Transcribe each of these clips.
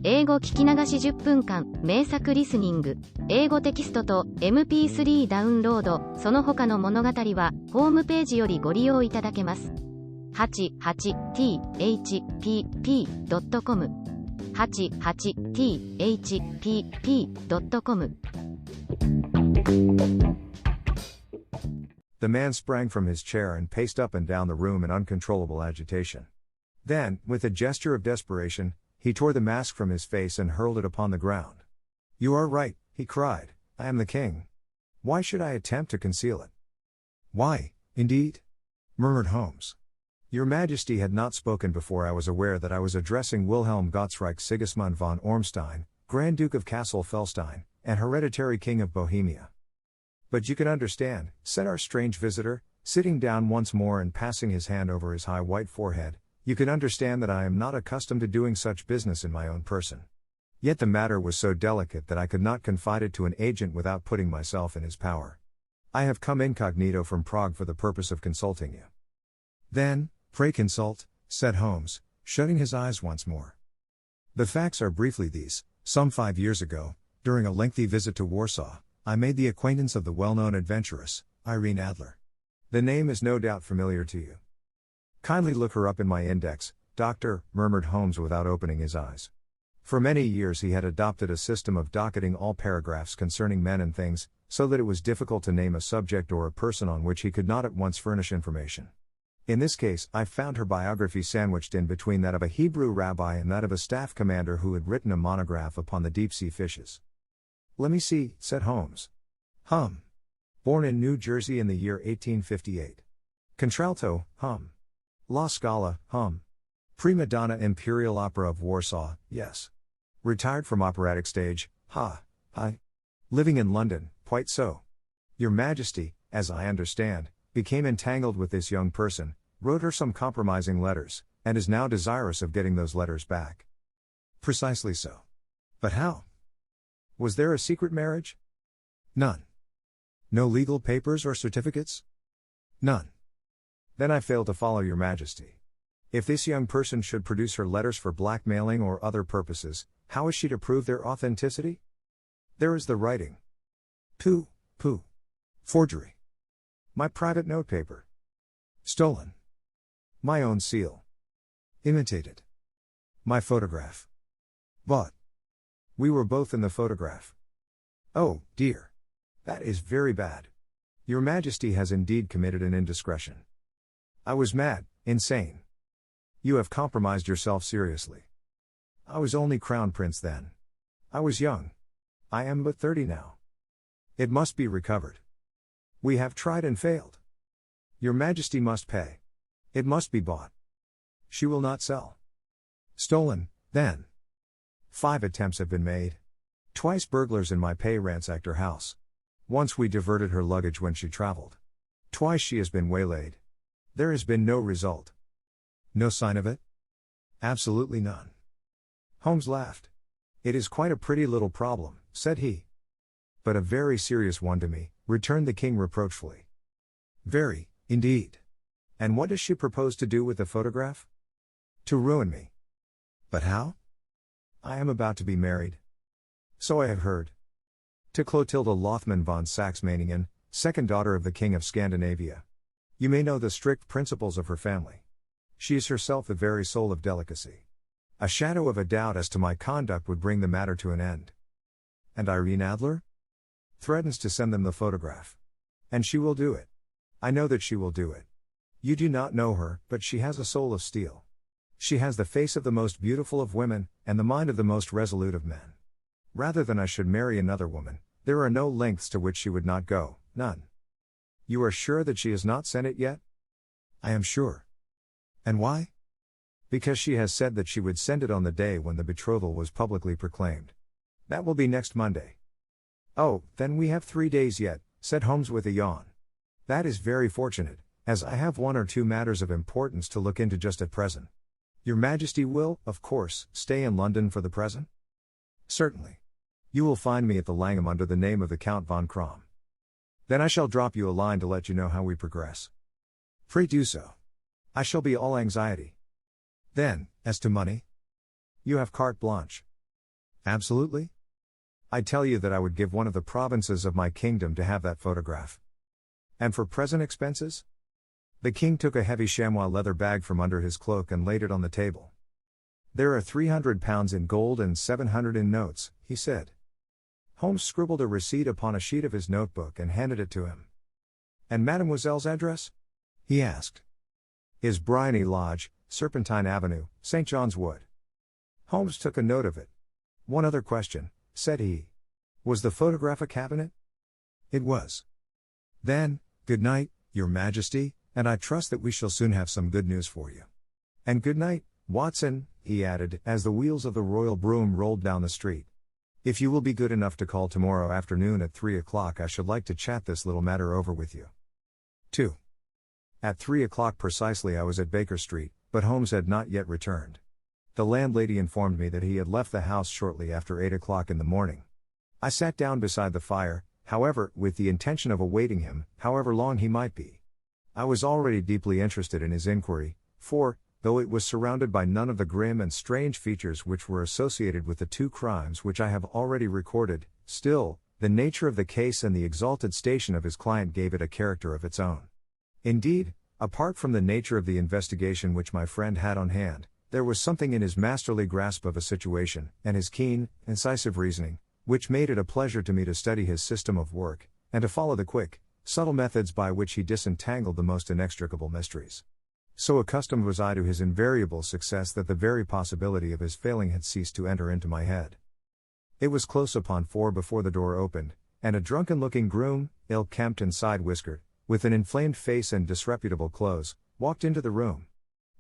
英語聞き流し10分間、名作リスニング、英語テキストと MP3 ダウンロード、その他の物語は、ホームページよりご利用いただけます。88thpp.com 88thpp.com The man sprang from his chair and paced up and down the room in uncontrollable agitation. Then, with a gesture of desperation, he tore the mask from his face and hurled it upon the ground. "You are right," he cried. "I am the king. Why should I attempt to conceal it?" "Why, indeed?" murmured Holmes. "Your Majesty had not spoken before I was aware that I was addressing Wilhelm Gottsreich Sigismund von Ormstein, Grand Duke of Kassel-Felstein, and hereditary King of Bohemia. But you can understand," said our strange visitor, sitting down once more and passing his hand over his high white forehead, "you can understand that I am not accustomed to doing such business in my own person. Yet the matter was so delicate that I could not confide it to an agent without putting myself in his power. I have come incognito from Prague for the purpose of consulting you." "Then, pray consult," said Holmes, shutting his eyes once more. "The facts are briefly these. Some 5 years ago, during a lengthy visit to Warsaw, I made the acquaintance of the well-known adventuress, Irene Adler. The name is no doubt familiar to you." "Kindly look her up in my index, Doctor," murmured Holmes without opening his eyes. For many years he had adopted a system of docketing all paragraphs concerning men and things, so that it was difficult to name a subject or a person on which he could not at once furnish information. In this case, I found her biography sandwiched in between that of a Hebrew rabbi and that of a staff commander who had written a monograph upon the deep-sea fishes. "Let me see," said Holmes. Born in New Jersey in the year 1858. Contralto, La Scala, Prima donna Imperial Opera of Warsaw, yes. Retired from operatic stage, Living in London, quite so. Your Majesty, as I understand, became entangled with this young person, wrote her some compromising letters, and is now desirous of getting those letters back." "Precisely so. But how? Was there a secret marriage?" "None." "No legal papers or certificates?" "None." "Then I fail to follow your Majesty. If this young person should produce her letters for blackmailing or other purposes, how is she to prove their authenticity?" "There is the writing." Pooh. Forgery." "My private notepaper." "Stolen." "My own seal." "Imitated." "My photograph." "Bought." "We were both in the photograph." "Oh, dear. That is very bad. Your Majesty has indeed committed an indiscretion." "I was mad, insane." "You have compromised yourself seriously." "I was only Crown Prince then. I was young. I am but 30 now. It must be recovered. We have tried and failed. Your Majesty must pay. It must be bought." "She will not sell." "Stolen, then." 5 attempts have been made. Twice burglars in my pay ransacked her house. Once we diverted her luggage when she traveled. Twice she has been waylaid. There has been no result." "No sign of it?" "Absolutely none." Holmes laughed. "It is quite a pretty little problem," said he. "But a very serious one to me," returned the king reproachfully. "Very, indeed. And what does she propose to do with the photograph?" "To ruin me." "But how?" "I am about to be married." "So I have heard." "To Clotilda Lothman von Saxe-Meiningen, second daughter of the King of Scandinavia. You may know the strict principles of her family. She is herself the very soul of delicacy. A shadow of a doubt as to my conduct would bring the matter to an end." "And Irene Adler?" "Threatens to send them the photograph. And she will do it. I know that she will do it. You do not know her, but she has a soul of steel. She has the face of the most beautiful of women, and the mind of the most resolute of men. Rather than I should marry another woman, there are no lengths to which she would not go, none." "You are sure that she has not sent it yet?" "I am sure." "And why?" "Because she has said that she would send it on the day when the betrothal was publicly proclaimed. That will be next Monday." "Oh, then we have 3 days yet," said Holmes with a yawn. "That is very fortunate, as I have 1 or 2 matters of importance to look into just at present. Your Majesty will, of course, stay in London for the present?" "Certainly. You will find me at the Langham under the name of the Count von Krom. Then I shall drop you a line to let you know how we progress." "Pray do so. I shall be all anxiety." "Then, as to money?" "You have carte blanche." Absolutely? I tell you that I would give one of the provinces of my kingdom to have that photograph. And for present expenses? The king took a heavy chamois leather bag from under his cloak and laid it on the table. There are 300 pounds in gold and 700 in notes, he said. Holmes scribbled a receipt upon a sheet of his notebook and handed it to him. And Mademoiselle's address? He asked. Is Bryony Lodge, Serpentine Avenue, St. John's Wood. Holmes took a note of it. One other question, said he. Was the photograph a cabinet? It was. Then, good night, Your Majesty, and I trust that we shall soon have some good news for you. And good night, Watson, he added, as the wheels of the royal brougham rolled down the street. If you will be good enough to call tomorrow afternoon at 3 o'clock, I should like to chat this little matter over with you. 2. At 3 o'clock precisely I was at Baker Street, but Holmes had not yet returned. The landlady informed me that he had left the house shortly after 8 o'clock in the morning. I sat down beside the fire, however, with the intention of awaiting him, however long he might be. I was already deeply interested in his inquiry, for, though it was surrounded by none of the grim and strange features which were associated with the two crimes which I have already recorded, still, the nature of the case and the exalted station of his client gave it a character of its own. Indeed, apart from the nature of the investigation which my friend had on hand, there was something in his masterly grasp of a situation, and his keen, incisive reasoning, which made it a pleasure to me to study his system of work, and to follow the quick, subtle methods by which he disentangled the most inextricable mysteries. So accustomed was I to his invariable success that the very possibility of his failing had ceased to enter into my head. It was close upon 4 before the door opened, and a drunken-looking groom, ill-kempt and side-whiskered, with an inflamed face and disreputable clothes, walked into the room.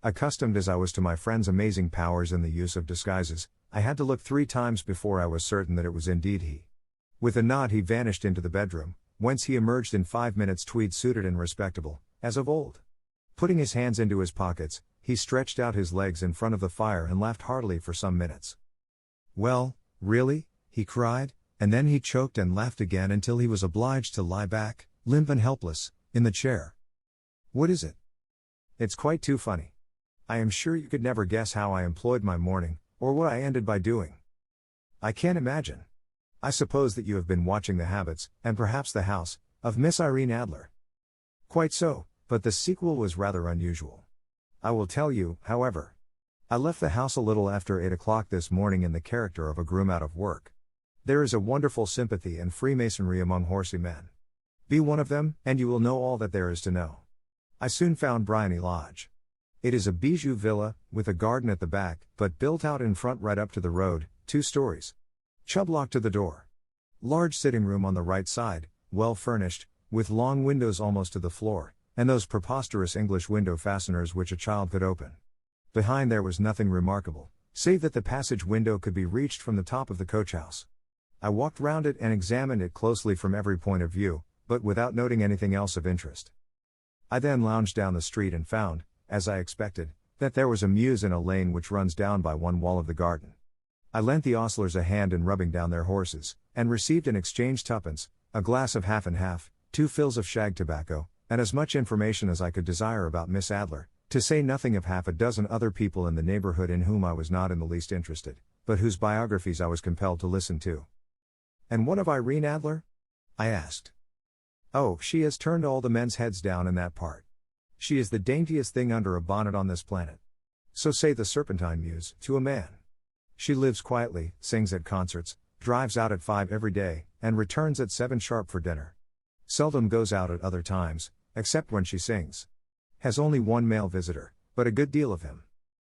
Accustomed as I was to my friend's amazing powers in the use of disguises, I had to look 3 times before I was certain that it was indeed he. With a nod he vanished into the bedroom, whence he emerged in 5 minutes tweed-suited and respectable, as of old. Putting his hands into his pockets, he stretched out his legs in front of the fire and laughed heartily for some minutes. Well, really? He cried, and then he choked and laughed again until he was obliged to lie back, limp and helpless, in the chair. What is it? It's quite too funny. I am sure you could never guess how I employed my morning, or what I ended by doing. I can't imagine. I suppose that you have been watching the habits, and perhaps the house, of Miss Irene Adler. Quite so, but the sequel was rather unusual. I will tell you, however. I left the house a little after 8 o'clock this morning in the character of a groom out of work. There is a wonderful sympathy and freemasonry among horsey men. Be one of them, and you will know all that there is to know. I soon found Bryony Lodge. It is a bijou villa, with a garden at the back, but built out in front right up to the road, 2 stories. Chubb lock to the door. Large sitting room on the right side, well furnished, with long windows almost to the floor, and those preposterous English window fasteners which a child could open. Behind there was nothing remarkable, save that the passage window could be reached from the top of the coach house. I walked round it and examined it closely from every point of view, but without noting anything else of interest. I then lounged down the street and found, as I expected, that there was a mews in a lane which runs down by one wall of the garden. I lent the ostlers a hand in rubbing down their horses, and received in exchange 2pence, a glass of half and half, 2 fills of shag tobacco, and as much information as I could desire about Miss Adler, to say nothing of half a dozen other people in the neighborhood in whom I was not in the least interested, but whose biographies I was compelled to listen to. And what of Irene Adler? I asked. Oh, she has turned all the men's heads down in that part. She is the daintiest thing under a bonnet on this planet. So say the Serpentine Muse, to a man. She lives quietly, sings at concerts, drives out at 5 every day, and returns at 7 sharp for dinner. Seldom goes out at other times, except when she sings. Has only 1 male visitor, but a good deal of him.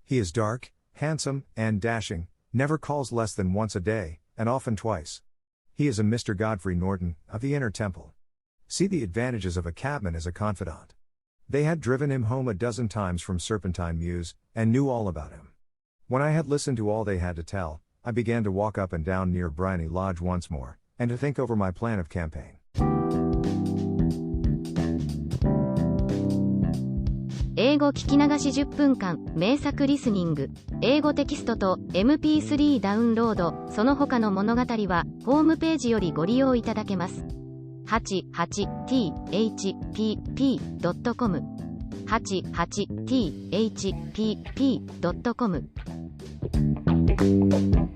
He is dark, handsome, and dashing, never calls less than once a day, and often twice. He is a Mr. Godfrey Norton, of the Inner Temple. See the advantages of a cabman as a confidant. They had driven him home a dozen times from Serpentine Mews, and knew all about him. When I had listened to all they had to tell, I began to walk up and down near Bryony Lodge once more, and to think over my plan of campaign. 英語聞き流し10分間、名作リスニング、英語テキストと MP3 ダウンロード、その他の物語は、ホームページよりご利用いただけます。88thpp.com 88thpp.com